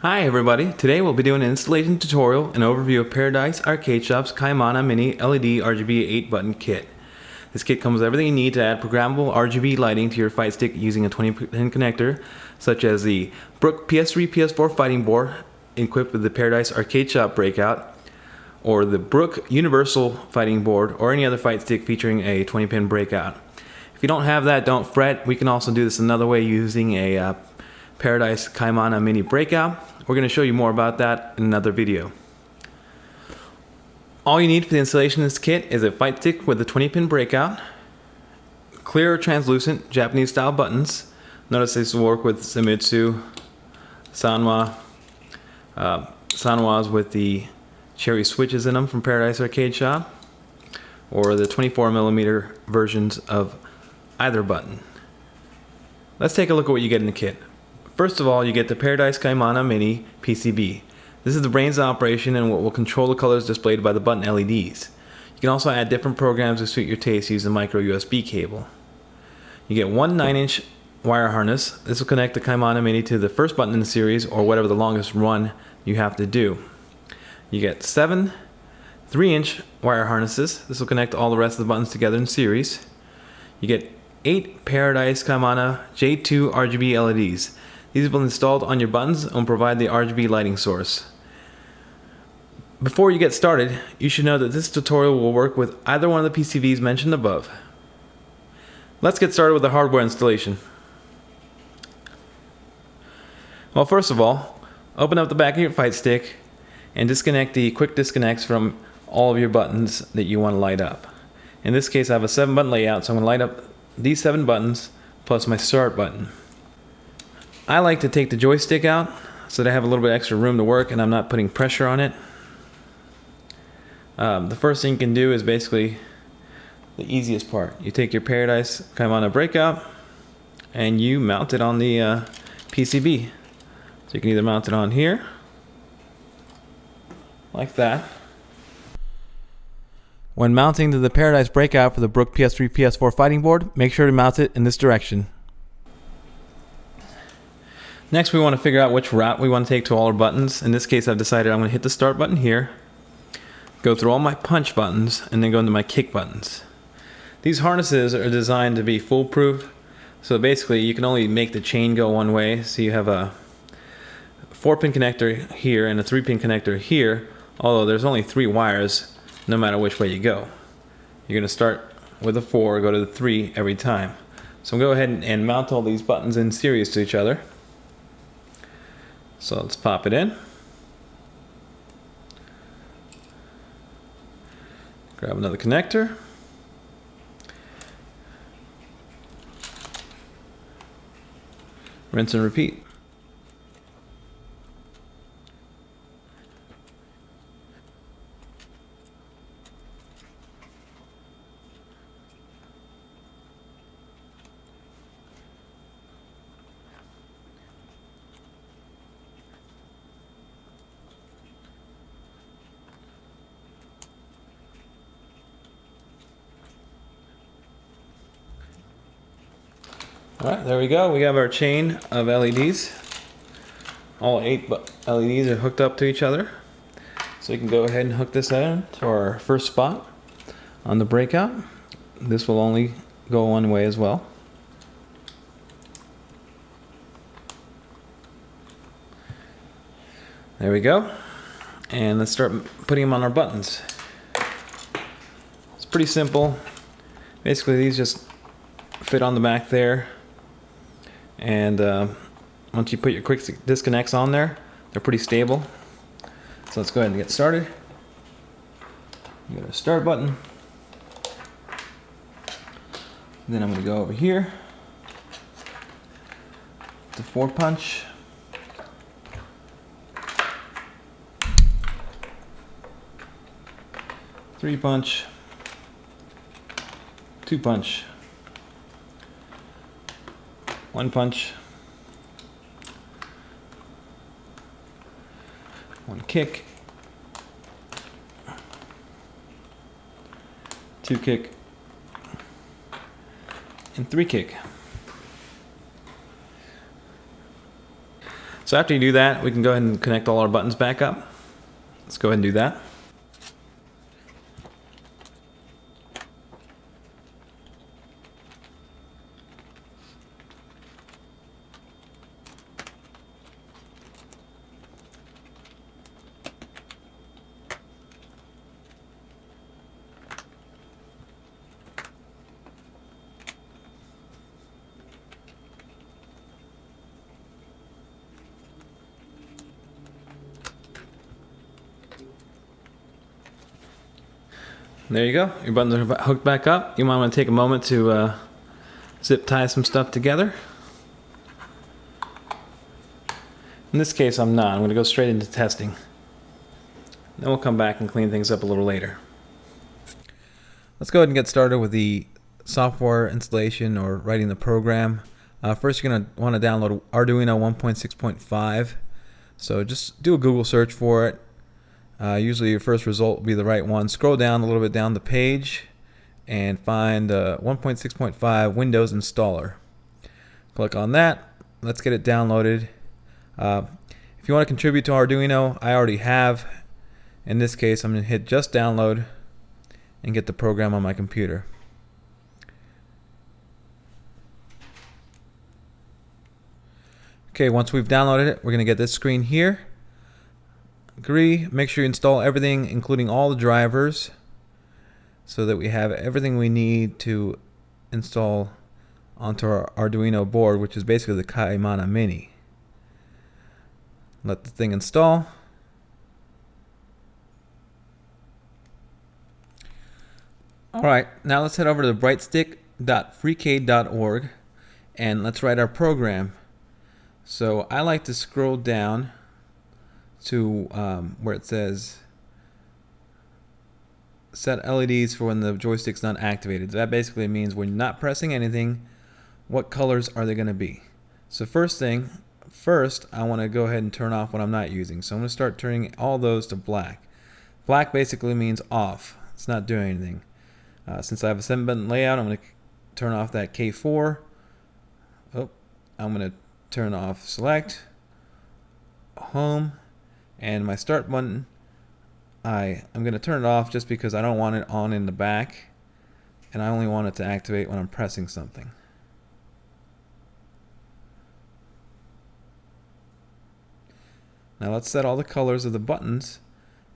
Hi everybody, today we'll be doing an installation tutorial and overview of Paradise Arcade Shop's Kaimana Mini LED RGB 8-button kit. This kit comes with everything you need to add programmable RGB lighting to your fight stick using a 20-pin connector, such as the Brook PS3 PS4 fighting board equipped with the Paradise Arcade Shop breakout, or the Brook Universal fighting board, or any other fight stick featuring a 20-pin breakout. If you don't have that, don't fret. We can also do this another way using a Paradise Kaimana Mini breakout. We're going to show you more about that in another video. All you need for the installation of this kit is a fight stick with a 20-pin breakout, clear or translucent Japanese style buttons. Notice this will work with Zenitsu, Sanwas with the cherry switches in them from Paradise Arcade Shop, or the 24mm versions of either button. Let's take a look at what you get in the kit. First of all, you get the Paradise Kaimana Mini PCB. This is the brains of operation and what will control the colors displayed by the button LEDs. You can also add different programs to suit your taste using a micro USB cable. You get one 9-inch wire harness. This will connect the Kaimana Mini to the first button in the series, or whatever the longest run you have to do. You get 7 3-inch wire harnesses. This will connect all the rest of the buttons together in series. You get 8 Paradise Kaimana J2 RGB LEDs. These will be installed on your buttons and provide the RGB lighting source. Before you get started, you should know that this tutorial will work with either one of the PCBs mentioned above. Let's get started with the hardware installation. Well, first of all, open up the back of your fight stick and disconnect the quick disconnects from all of your buttons that you want to light up. In this case, I have a 7-button layout, so I'm going to light up these 7 buttons plus my start button. I like to take the joystick out so that I have a little bit extra room to work and I'm not putting pressure on it. The first thing you can do is basically the easiest part. You take your Paradise Kaimana breakout and you mount it on the PCB. So you can either mount it on here, like that. When mounting to the Paradise breakout for the Brook PS3 PS4 fighting board, make sure to mount it in this direction. Next, we want to figure out which route we want to take to all our buttons. In this case, I've decided I'm going to hit the start button here, go through all my punch buttons, and then go into my kick buttons. These harnesses are designed to be foolproof, so basically you can only make the chain go one way. So you have a 4-pin connector here and a 3-pin connector here, although there's only 3 wires no matter which way you go. You're going to start with a 4, go to the 3 every time. So go ahead and mount all these buttons in series to each other. So let's pop it in. Grab another connector. Rinse and repeat. Alright, there we go. We have our chain of LEDs. All 8 LEDs are hooked up to each other. So you can go ahead and hook this in to our first spot on the breakout. This will only go one way as well. There we go. And let's start putting them on our buttons. It's pretty simple. Basically, these just fit on the back there. And once you put your quick disconnects on there, they're pretty stable. So let's go ahead and get started. You got a start button. Then I'm going to go over here to 4 punch. Three punch. 2 punch. 1 punch, 1 kick, 2 kick, and 3 kick. So after you do that, we can go ahead and connect all our buttons back up. Let's go ahead and do that. There you go. Your buttons are hooked back up. You might want to take a moment to zip tie some stuff together. In this case, I'm not. I'm going to go straight into testing. Then we'll come back and clean things up a little later. Let's go ahead and get started with the software installation or writing the program. First, you're going to want to download Arduino 1.6.5. So just do a Google search for it. Usually your first result will be the right one. Scroll down a little bit down the page and find 1.6.5 Windows Installer. Click on that. Let's get it downloaded. If you want to contribute to Arduino, I already have. In this case, I'm going to hit just download and get the program on my computer. Okay, once we've downloaded it, we're going to get this screen here. Agree. Make sure you install everything, including all the drivers, so that we have everything we need to install onto our Arduino board, which is basically the Kaimana Mini. Let the thing install. Alright, now let's head over to brightstick.freecade.org and let's write our program. So I like to scroll down to where it says set LEDs for when the joystick's not activated. That basically means when you're not pressing anything, what colors are they going to be? So first I want to go ahead and turn off what I'm not using. So I'm going to start turning all those to black. Black basically means off. It's not doing anything. Since I have a 7-button layout, I'm going to turn off that K4. Oh, I'm going to turn off select, home, and my start button. I'm going to turn it off just because I don't want it on in the back, and I only want it to activate when I'm pressing something. Now let's set all the colors of the buttons.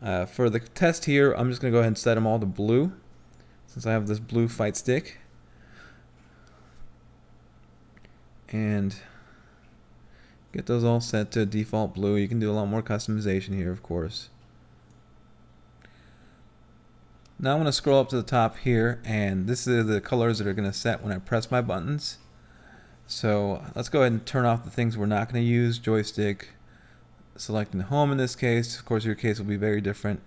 For the test here, I'm just going to go ahead and set them all to blue, since I have this blue fight stick. And get those all set to default blue. You can do a lot more customization here, of course. Now I'm going to scroll up to the top here, and this is the colors that are going to set when I press my buttons. So let's go ahead and turn off the things we're not going to use. Joystick, selecting home in this case. Of course, your case will be very different,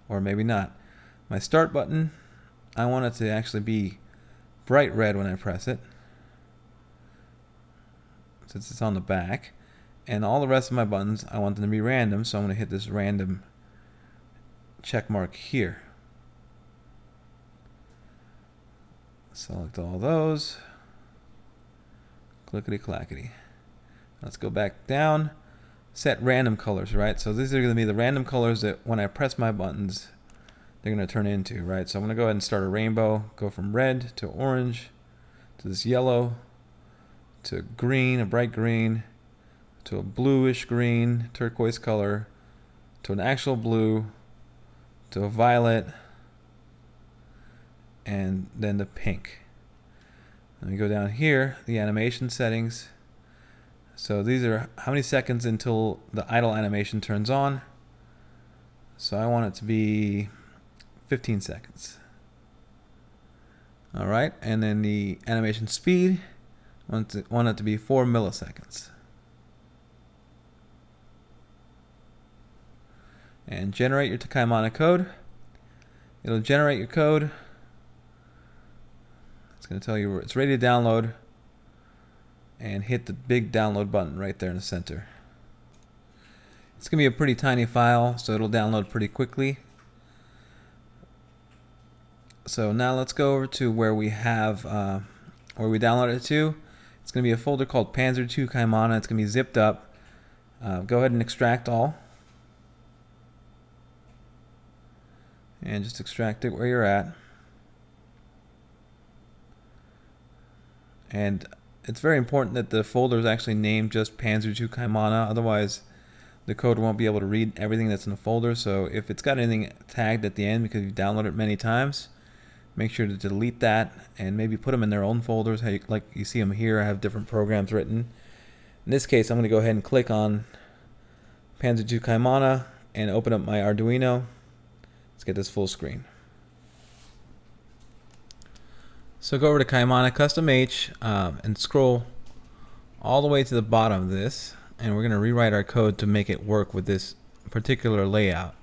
or maybe not. My start button, I want it to actually be bright red when I press it, since it's on the back. And all the rest of my buttons, I want them to be random, so I'm going to hit this random check mark here. Select all those. Clickety clackety. Let's go back down. Set random colors, right? So these are going to be the random colors that when I press my buttons, they're going to turn into, right? So I'm going to go ahead and start a rainbow. Go from red to orange to this yellow to green, a bright green, to a bluish green, turquoise color, to an actual blue, to a violet, and then the pink. Let me go down here, the animation settings. So these are how many seconds until the idle animation turns on. So I want it to be 15 seconds. Alright, and then the animation speed, I want it to be 4 milliseconds. And generate your Kaimana code. It'll generate your code. It's going to tell you it's ready to download, and hit the big download button right there in the center. It's going to be a pretty tiny file, so it'll download pretty quickly. So now let's go over to where we have where we downloaded it to. It's going to be a folder called Panzer II Kaimana. It's going to be zipped up. Go ahead and extract all. And just extract it where you're at. And it's very important that the folder is actually named just Panzer II Kaimana, otherwise the code won't be able to read everything that's in the folder. So if it's got anything tagged at the end because you've downloaded it many times, make sure to delete that and maybe put them in their own folders. Like you see them here, I have different programs written. In this case, I'm going to go ahead and click on Panzer II Kaimana and open up my Arduino. Let's get this full screen. So go over to Kaimana Custom H and scroll all the way to the bottom of this, and we're going to rewrite our code to make it work with this particular layout,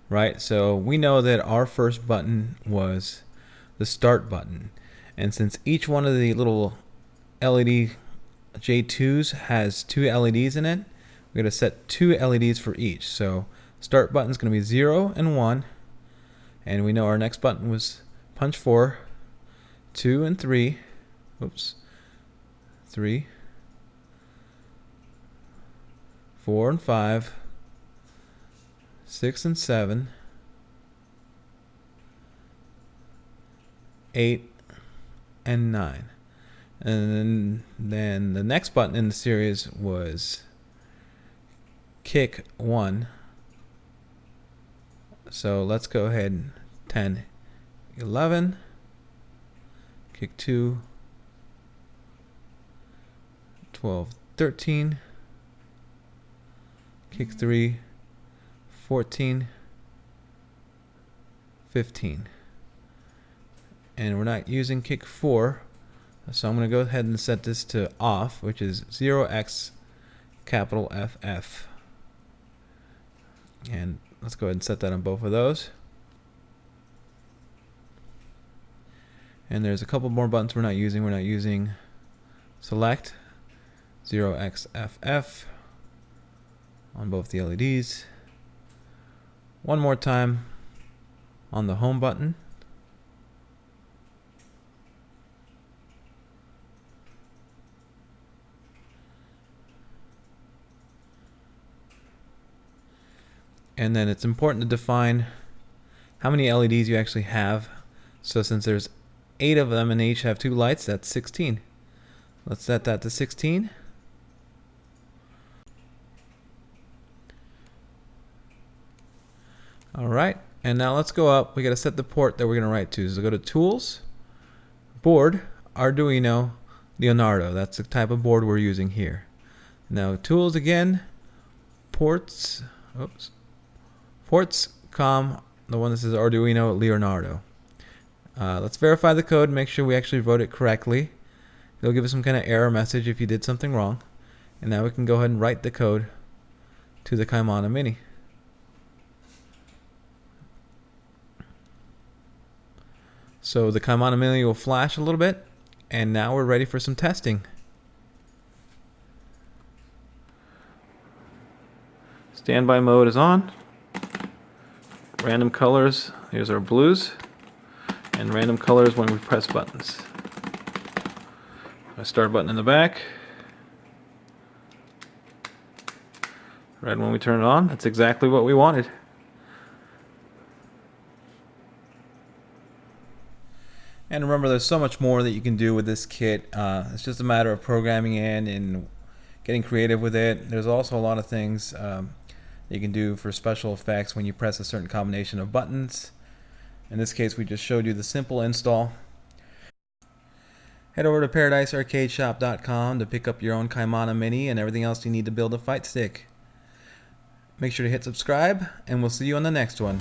right? So we know that our first button was the start button, and since each one of the little LED J2s has 2 LEDs in it, we're going to set 2 LEDs for each. So start button is going to be 0 and 1, and we know our next button was punch 4, 2 and 3, oops, 3, 4 and 5, 6 and 7, 8 and 9. And then the next button in the series was kick 1. So let's go ahead, 10, 11, kick 2, 12, 13, kick 3, 14, 15. And we're not using kick 4, so I'm going to go ahead and set this to off, which is 0x capital FF. And let's go ahead and set that on both of those. And there's a couple more buttons we're not using. We're not using select 0xFF on both the LEDs. One more time on the home button. And then it's important to define how many LEDs you actually have. So since there's 8 of them and they each have 2 lights, that's 16. Let's set that to 16. Alright, and now let's go up. We got to set the port that we're going to write to. So go to Tools, Board, Arduino, Leonardo. That's the type of board we're using here. Now Tools again, Ports, oops. Ports, COM, the one that says Arduino Leonardo. Let's verify the code, make sure we actually wrote it correctly. It'll give us some kind of error message if you did something wrong. And now we can go ahead and write the code to the Kaimana Mini. So the Kaimana Mini will flash a little bit, and now we're ready for some testing. Standby mode is on. Random colors, here's our blues, and random colors when we press buttons. My start button in the back. Red when we turn it on. That's exactly what we wanted. And remember, there's so much more that you can do with this kit. It's just a matter of programming in and getting creative with it. There's also a lot of things you can do for special effects when you press a certain combination of buttons. In this case, we just showed you the simple install. Head over to ParadiseArcadeShop.com to pick up your own Kaimana Mini and everything else you need to build a fight stick. Make sure to hit subscribe, and we'll see you on the next one.